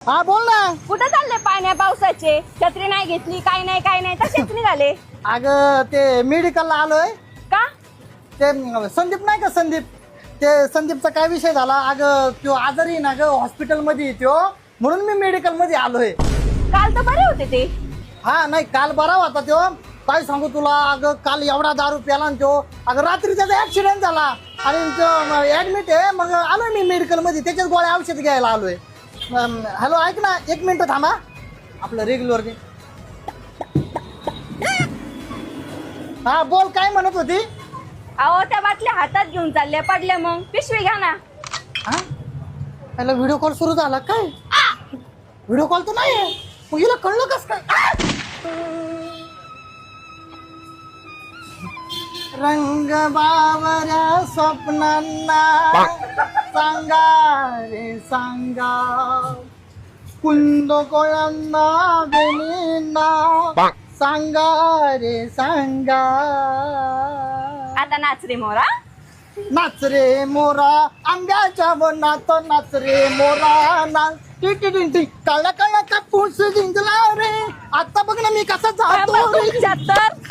हा बोल ना. कुठं चालले पाण्या पावसाचे? छत्री नाही घेतली, काय नाही तसेच निघाले. अगं ते मेडिकलला आलोय. का? ते संदीप नाही का संदीपचा काय विषय झाला. अगं तो आजारी ना ग, हॉस्पिटलमध्ये तो, म्हणून मी मेडिकल मध्ये आलोय. काल तर बरे होते ते. हा नाही काल बरा होता तो. काय सांगू तुला, अगं काल एवढा दारू प्याला तो. अगं रात्री त्याचा ऍक्सिडेंट झाला आणि तो ऍडमिट आहे. मग आलोय मी मेडिकल मध्ये, त्याच्याच गोळ्या औषध घ्यायला आलोय. हॅलो ऐक ना, 1 मिनिट थांबा. आपलं रेग्युलर हा बोल, काय म्हणत होती? अहो त्या बाटल्या हातात घेऊन चालल्या, पडल्या मग पिशवी घ्या ना. हा त्याला व्हिडिओ कॉल सुरू झाला काय? व्हिडिओ कॉल तर नाही, मग हिला कळलं कस काय? रंग बावऱ्या स्वप्नांना सांगा रे सांगा, कुंद कोळ्यांना बेनींना सांगा रे सांगा. आता नाच रे मोरा. नाच रे मोरा आंब्याच्या वनात, नाच रे मोरा नाच. काळा काळा कापूस जिंकला रे, आता बघ ना मी कसा जातो रे. 75